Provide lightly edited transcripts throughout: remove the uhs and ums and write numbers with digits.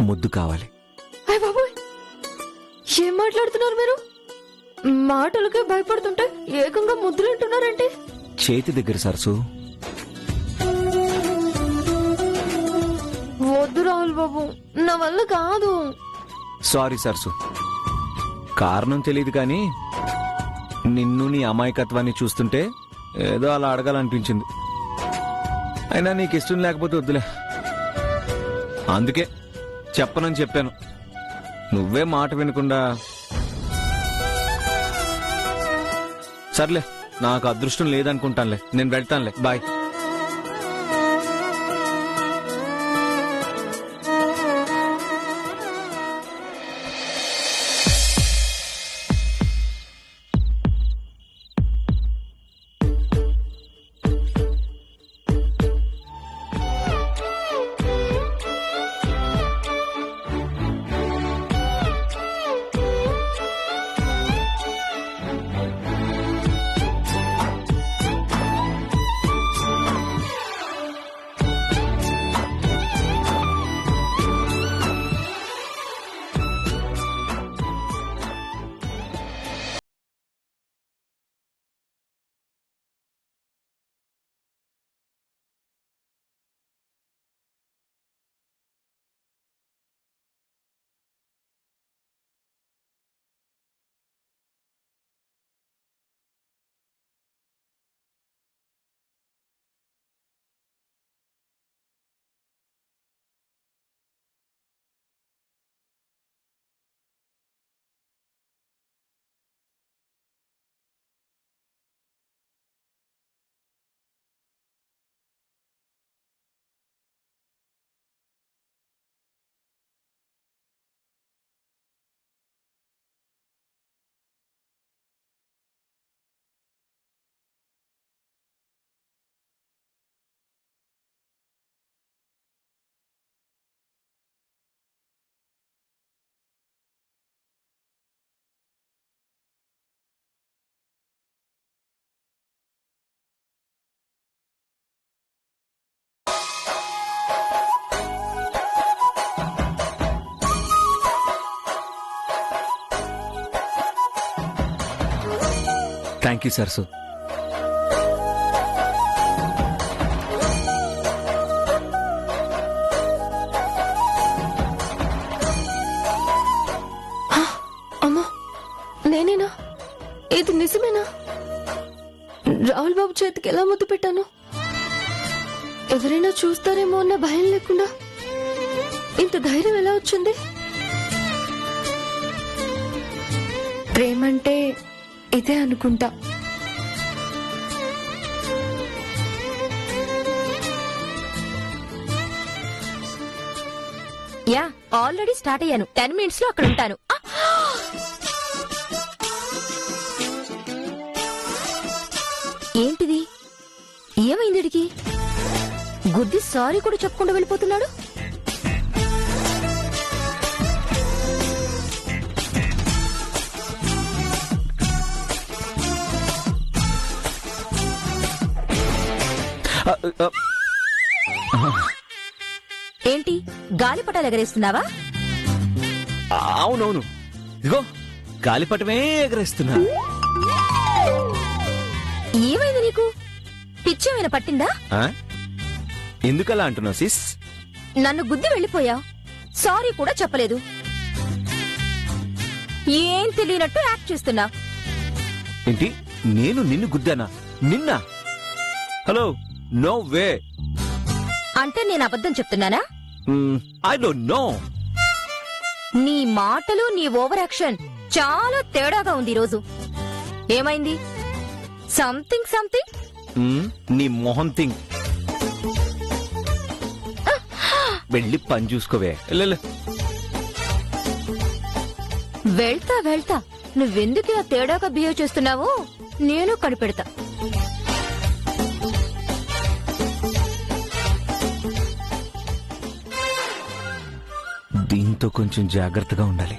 ముద్దు కావాలి. అయ్య బాబోయ్, ఏం మాట్లాడుతున్నారు మీరు? మాటలకే భయపడుతుంటే ఏకంగా ముద్దులు అంటున్నారంటే? చేతి దగ్గర సరసు. వద్దు రాహుల్ బాబు, నా వల్ల కాదు. సారీ సరసు, కారణం తెలియదు కానీ నిన్ను నీ అమాయకత్వాన్ని చూస్తుంటే ఏదో అలా అడగాలనిపించింది. అయినా నీకు ఇష్టం లేకపోతే వద్దులే, అందుకే చెప్పనని చెప్పాను. నువ్వే మాట వినకుండా. సర్లే, నాకు అదృష్టం లేదనుకుంటానులే, నేను వెళ్తానులే, బాయ్. థ్యాంక్ యూ సరసు. అమ్మా, నేనేనా? ఇది నిజమేనా? రాహుల్ బాబు చేతికి ఎలా ముద్దు పెట్టాను? ఎవరైనా చూస్తారేమో అన్న భయం లేకుండా ఇంత ధైర్యం ఎలా వచ్చింది? ప్రేమంటే ఇదే అనుకుంటా. యా, ఆల్రెడీ స్టార్ట్ అయ్యాను. 10 minutes లో అక్కడ ఉంటాను. ఏంటిది? ఏమైంది? ఇడికి గుద్ది సారీ కూడా చెప్పుకుంటూ వెళ్ళిపోతున్నాడు. ఏంటి గాలిపటాలు ఎగరేస్తున్నావా? అవునవును, ఇదిగో గాలిపటమే ఎగరేస్తున్నా. ఏమైంది నీకు? పిచ్చేమైనా పట్టిందా? ఎందుకలా అంటున్నావు సిస్? నన్ను గుద్ది వెళ్ళిపోయావు, సారీ కూడా చెప్పలేదు. ఏం తెలియనట్టు యాక్ట్ చేస్తున్నా. ఏంటి, నేను నిన్ను గుద్దానా? నిన్న? Hello, no way. అంటే నేను అబద్ధం చెప్తున్నానా? I don't know. నీ మాటలు, నీ ఓవర్ యాక్షన్ చాలా తేడాగా ఉంది ఈరోజు. ఏమైంది? Something something. నీ మొహం థింగ్. వెళ్ళి పని చూసుకోవే. వెళ్తా వెళ్తా. నువ్వెందుకు ఇలా తేడాగా బిహేవ్ చేస్తున్నావో నేను కనిపెడతా. దీంతో కొంచెం జాగ్రత్తగా ఉండాలి.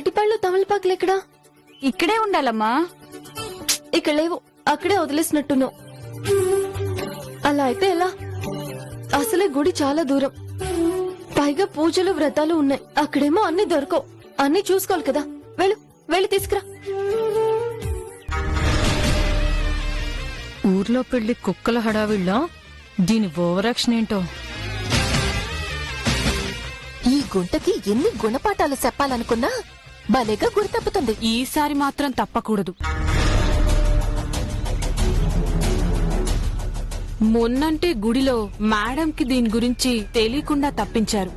అరటిపళ్ళు తమలపాకులు ఎక్కడా? ఇక్కడే ఉండాలమ్మా. ఇక్కడ లేవు, అక్కడే వదిలేసినట్టున్నావు. అలా అయితే ఎలా? అసలే గుడి చాలా దూరం, పైగా పూజలు వ్రతాలు ఉన్నాయి. అక్కడేమో అన్ని దొరకవు. అన్ని చూసుకోవాలి కదా. వెళ్ళు, వెళ్ళి తీసుకురా. ఊర్లో పెళ్లి కుక్కల హడావిళ్ళ దీని ఓవరాక్షన్ ఏంటో. ఈ గుంటకి ఎన్ని గుణపాఠాలు చెప్పాలనుకున్నా భలేగా గుర్తప్పుతుంది. ఈసారి మాత్రం తప్పకూడదు. మొన్నంటే గుడిలో మేడంకి దీని గురించి తెలియకుండా తప్పించారు.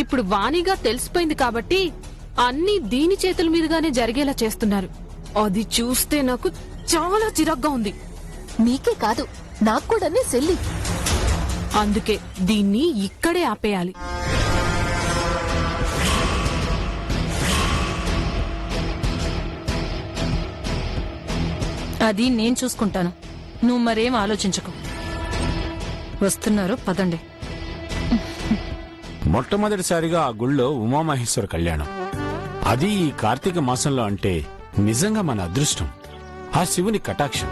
ఇప్పుడు వాణిగా తెలిసిపోయింది కాబట్టి అన్నీ దీని చేతుల మీదుగానే జరిగేలా చేస్తున్నారు. అది చూస్తే నాకు చాలా చిరాగ్గా ఉంది. నీకే కాదు, నాకు కూడా సెల్లి. అందుకే దీన్ని ఇక్కడే ఆపేయాలి. అది నేను చూసుకుంటాను, నువ్వు మరేం ఆలోచించకు. వస్తున్నారు, పదండి. మొట్టమొదటిసారిగా ఆ గుళ్ళో ఉమామహేశ్వర కళ్యాణం. అది ఈ కార్తీక మాసంలో అంటే నిజంగా మన అదృష్టం. ఆ శివుని కటాక్షం.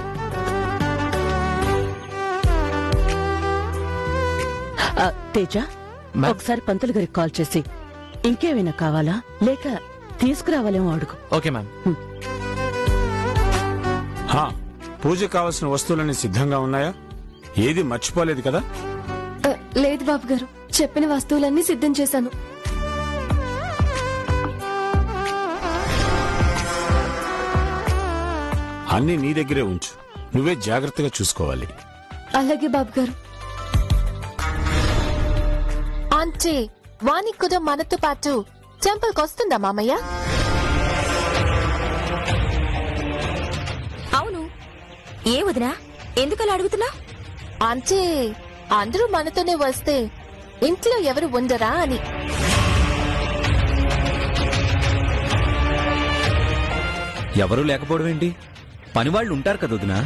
తేజ, ఒకసారి పంతులు గారికి కాల్ చేసి ఇంకేమైనా కావాలా లేక తీసుకురావాలేమో అడుగు. Okay ma'am. హా, పూజ కావలసిన వస్తువులన్నీ సిద్ధంగా ఉన్నాయా? ఏది మర్చిపోలేదు కదా? లేదు బాబు గారు, చెప్పిన వస్తువులన్నీ సిద్ధం చేశాను. అన్నీ నీ దగ్గరే ఉంచు. నువ్వే జాగ్రత్తగా చూసుకోవాలి. అలాగే బాబు గారు. అంటే వాణి కూడా మనతో పాటు టెంపుల్ కొస్తుందా మామయ్య? అవును. ఏ వదినా, ఎందుకలా అడుగుతున్నా? అంటే అందరూ మనతోనే వస్తే ఇంట్లో ఎవరు ఉండరా అని. ఎవరూ లేకపోవడం ఏంటి? పనివాళ్లు ఉంటారు కదా వదినా.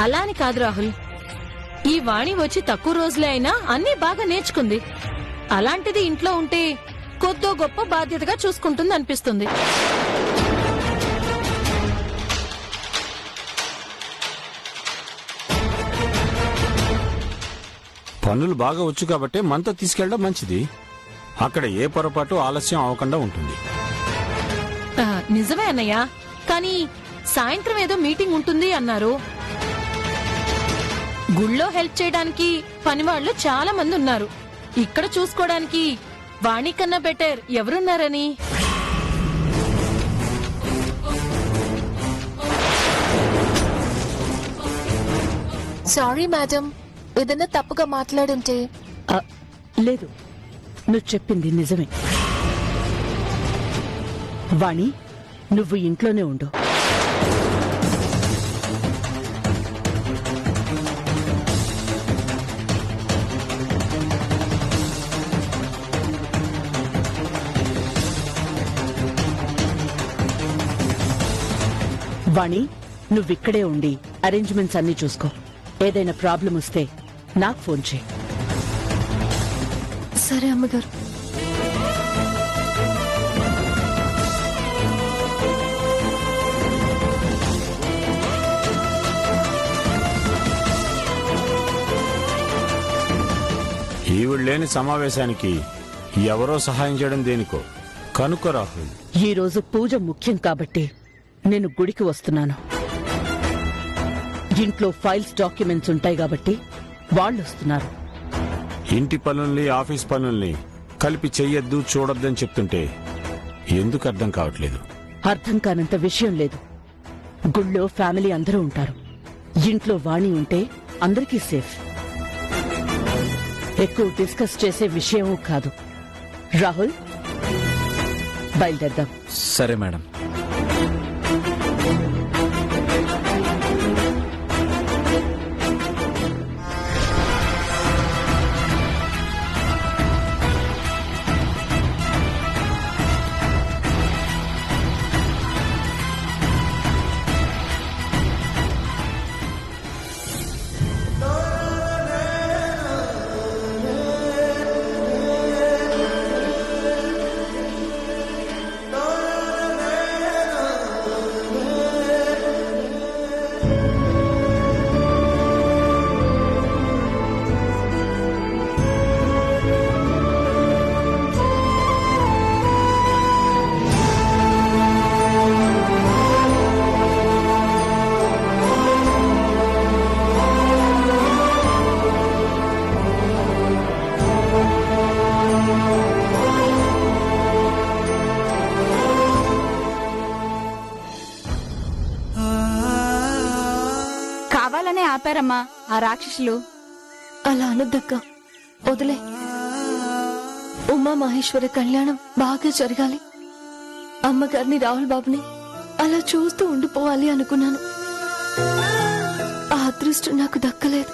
అలా అని కాదు రాహుల్, ఈ వాణి వచ్చి తక్కువ రోజులే అయినా అన్నీ బాగా నేర్చుకుంది. అలాంటిది ఇంట్లో ఉంటే కొద్దో గొప్ప బాధ్యతగా చూసుకుంటుంది అనిపిస్తుంది. పనులు బాగా వచ్చు కాబట్టి మనతో తీసుకెళ్ళడం మంచిది. అక్కడ ఏ పొరపాటు ఆలస్యం అవ్వకుండా ఉంటుంది. నిజమే అన్నయ్య, కానీ సాయంత్రం ఏదో మీటింగ్ ఉంటుంది అన్నారు. గుళ్ళో హెల్ప్ చేయడానికి పనివాళ్లు చాలా మంది ఉన్నారు. ఇక్కడ చూసుకోవడానికి వాణి కన్నా బెటర్ ఎవరున్నారని. సారీ మేడం, ఏదన్నా తప్పుగా మాట్లాడుంటే. లేదు, నువ్వు చెప్పింది నిజమే. వాణి, నువ్వు ఇంట్లోనే ఉండు. వాణి, నువ్విక్కడే ఉండి అరేంజ్మెంట్స్ అన్నీ చూసుకో. ఏదైనా ప్రాబ్లం వస్తే నాకు ఫోన్ చేయి. సరే అమ్మగారు. ఈవిడ లేని సమావేశానికి ఎవరో సహాయం చేయడం దేనికో కనుక్కో రాహుల్. ఈ రోజు పూజ ముఖ్యం కాబట్టి నేను గుడికి వస్తున్నాను. ఇంట్లో ఫైల్స్, డాక్యుమెంట్స్ ఉంటాయి కాబట్టి వాళ్ళు వస్తున్నారు. ఇంటి పనుల్ని ఆఫీస్ పనుల్ని కలిపి చెయ్యొద్దు, చూడొద్దని చెప్తుంటే ఎందుకు అర్థం కావట్లేదు? అర్థం కానంత విషయం లేదు. గుళ్ళో ఫ్యామిలీ అందరూ ఉంటారు. ఇంట్లో వాణి ఉంటే అందరికీ సేఫ్. ఎక్కువ డిస్కస్ చేసే విషయం కాదు. రాహుల్, బయలుదేరదాం. సరే మేడం. ఆపారమ్మా ఆ రాక్షసులు. అలా అనొద్దక్క, వదిలే. ఉమా మహేశ్వర కళ్యాణం బాగా జరగాలి. అమ్మగారిని రాహుల్ బాబుని అలా చూస్తూ ఉండిపోవాలి అనుకున్నాను. ఆ అదృష్టం నాకు దక్కలేదు.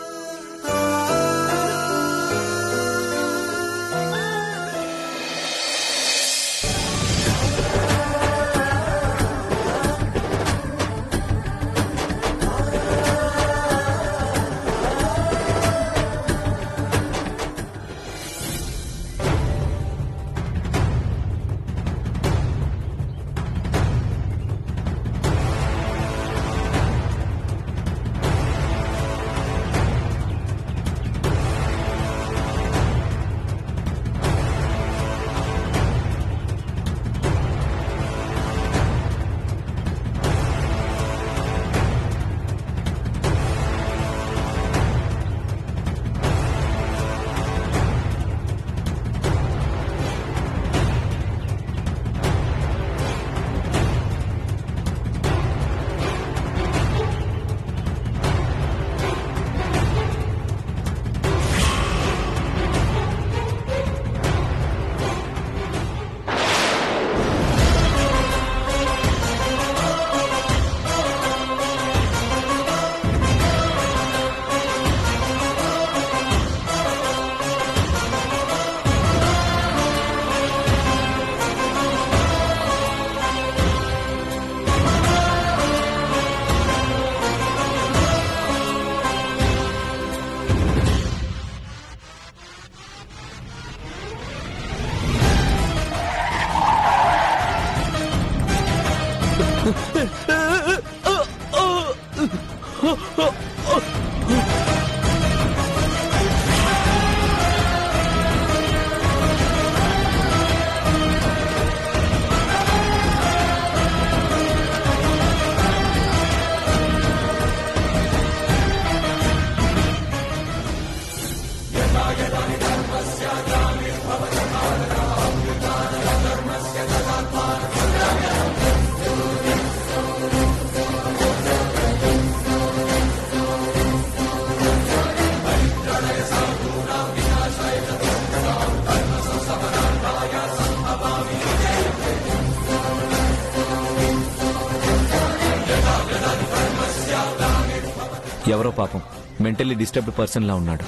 ఎవరో పాపం మెంటల్లీ డిస్టర్బ్డ్ పర్సన్ లా ఉన్నాడు.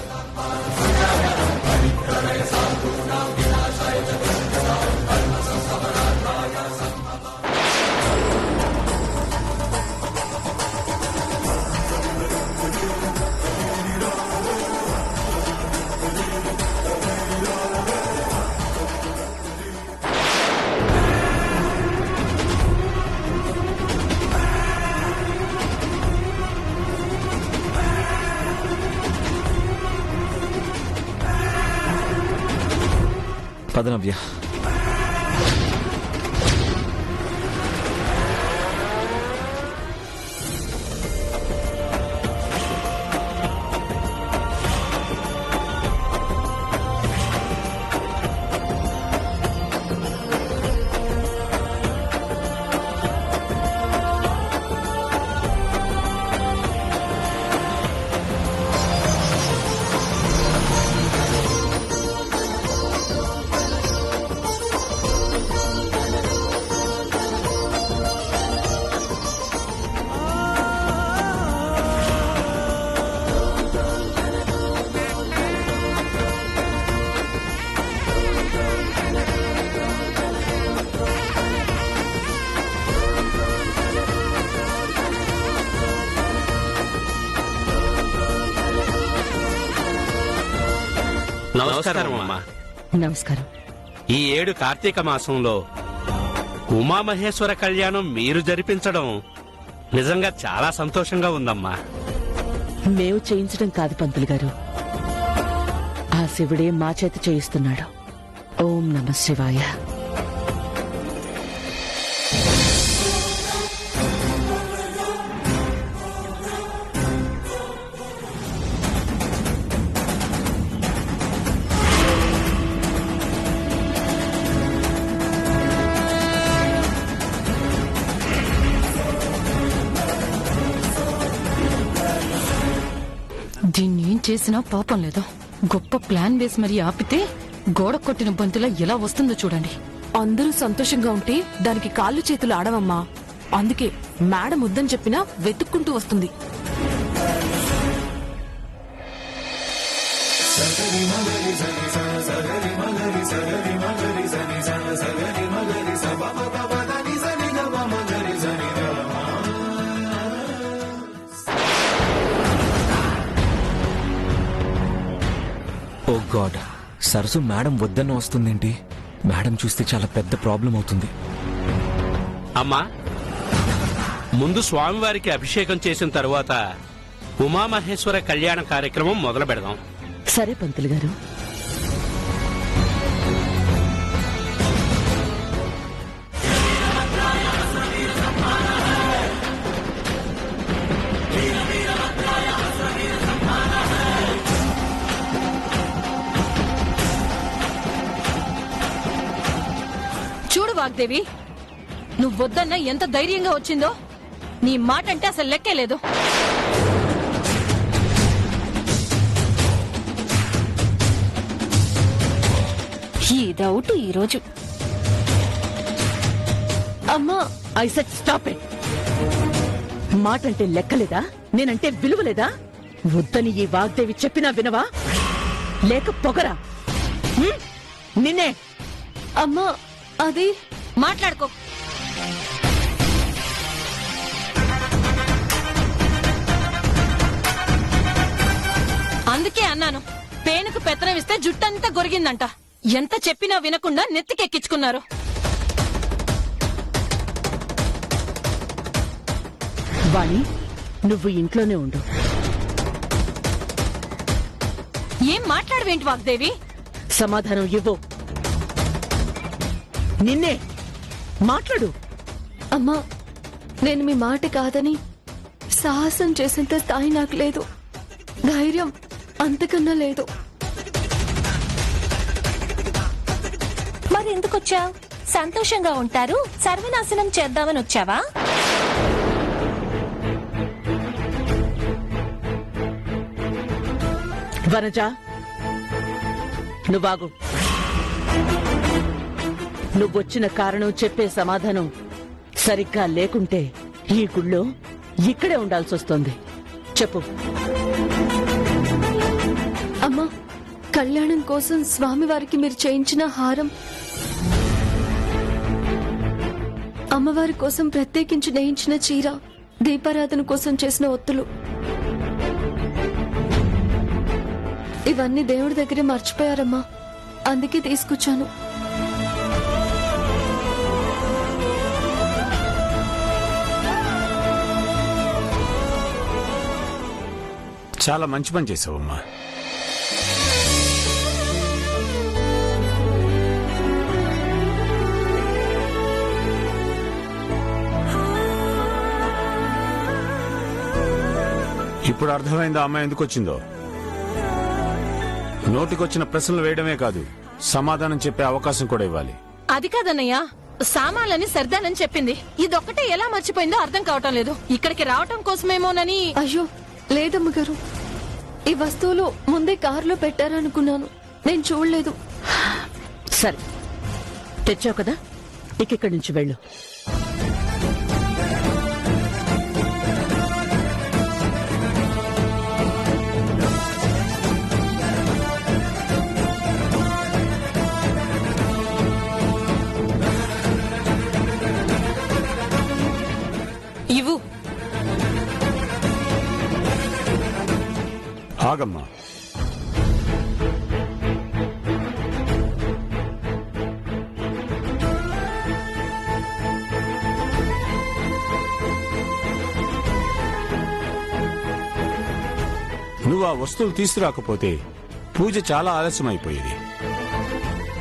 పదనవ్య, నమస్కారం అమ్మా. నమస్కారం. ఈ ఏడు కార్తీక మాసంలో ఉమామహేశ్వర కళ్యాణం మీరు జరిపించడం నిజంగా చాలా సంతోషంగా ఉందమ్మా. మేము చేయించడం కాదు పంతులు గారు, ఆ శివుడే మా చేత చేయిస్తున్నాడు. ఓం నమః శివాయ. ఏం చేసినా పాపం లేదు. గొప్ప ప్లాన్ వేసి మరీ ఆపితే గోడ కొట్టిన బంతిలా ఎలా వస్తుందో చూడండి. అందరూ సంతోషంగా ఉంటే దానికి కాళ్ళు చేతులు ఆడవమ్మా. అందుకే మేడం వద్దని చెప్పినా వెతుక్కుంటూ వస్తుంది. ఓ గాడ్, సరసు మేడం వద్దన్న వస్తుందేంటి? మేడం చూస్తే చాలా పెద్ద ప్రాబ్లం అవుతుంది. అమ్మా, ముందు స్వామివారికి అభిషేకం చేసిన తరువాత ఉమామహేశ్వర కళ్యాణ కార్యక్రమం మొదలు పెడదాం. సరే పంతులు గారు. చూడు వాగ్దేవి, నువ్వొద్దన్న ఎంత ధైర్యంగా వచ్చిందో. నీ మాట అంటే అసలు లెక్కే లేదు. ఈ డౌట్ ఈ రోజు. అమ్మా, ఐ సెడ్ స్టాప్ ఇట్. మాటంటే లెక్కలేదా? నేనంటే విలువలేదా? వద్దని ఈ వాగ్దేవి చెప్పినా వినవా? లేక పొగరా? నిన్నే. అమ్మా, అది మాట్లాడుకో. అందుకే అన్నాను, పేనుకు పెత్తనం ఇస్తే జుట్టంతా గొరిగిందంట. ఎంత చెప్పినా వినకుండా నెత్తికెక్కించుకున్నారు. వాణి, నువ్వు ఇంట్లోనే ఉండు. ఏం మాట్లాడవేంటి వాగ్దేవి? సమాధానం ఇవ్వు. నిన్నే. మాట్లాడు. అమ్మా, నేను మీ మాట కాదని సాహసం చేసేంత స్థాయి నాకు లేదు. ధైర్యం అంతకన్నా లేదు. మరి ఎందుకొచ్చావు? సంతోషంగా ఉంటారు, సర్వనాశనం చేద్దామని వచ్చావా? వనజ, నువ్వాగు. నువ్వొచ్చిన కారణం చెప్పే సమాధానం సరిగ్గా లేకుంటే ఈ గుళ్ళో ఇక్కడే ఉండాల్సొస్తుంది. చెప్పు. అమ్మా, కళ్యాణం కోసం స్వామివారికి మీరు చేయించిన హారం, అమ్మవారి కోసం ప్రత్యేకించి నేయించిన చీర, దీపారాధన కోసం చేసిన ఒత్తులు, ఇవన్నీ దేవుడి దగ్గరే మర్చిపోయారమ్మా. అందుకే తీసుకొచ్చాను. చాలా మంచి పని చేసావమ్మా. ఇప్పుడు అర్థమైందా అమ్మాయి ఎందుకు వచ్చిందో? నోటికొచ్చిన ప్రశ్నలు వేయడమే కాదు, సమాధానం చెప్పే అవకాశం కూడా ఇవ్వాలి. అది కాదన్నయ్య, సామాన్లని సర్దాలని చెప్పింది. ఇదొక్కటే ఎలా మర్చిపోయిందో అర్థం కావటం లేదు. ఇక్కడికి రావటం కోసమేమోనని. అయ్యో లేదమ్మ గారు, ఈ వస్తువులు ముందే కారులో పెట్టారనుకున్నాను. నేను చూడలేదు. సరే, తెచ్చావు కదా, ఇక్కడి నుంచి వెళ్ళు. ఇవ్వు. ఆగమ్మా. నువ్వు ఆ వస్తువులు తీసుకురాకపోతే పూజ చాలా ఆలస్యమైపోయేది.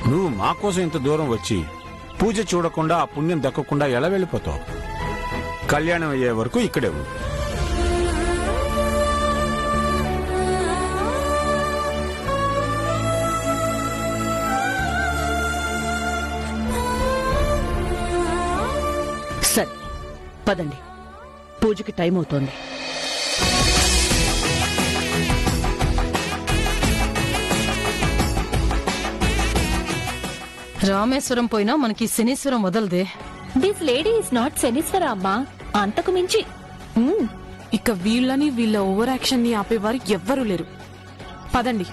నువ్వు మా కోసం ఇంత దూరం వచ్చి పూజ చూడకుండా ఆ పుణ్యం దక్కకుండా ఎలా వెళ్ళిపోతావు? కళ్యాణం అయ్యే వరకు ఇక్కడే ఉండు. సరే, పదండి, పూజకి టైం అవుతోంది. రామేశ్వరం పోయినా మనకి శనీశ్వరం వదలదే. This lady is not Shanishwara అమ్మా, అంతకు మించి. ఇక వీళ్ళని వీళ్ళ ఓవర్ యాక్షన్ ని ఆపేవారు ఎవ్వరూ లేరు. పదండి.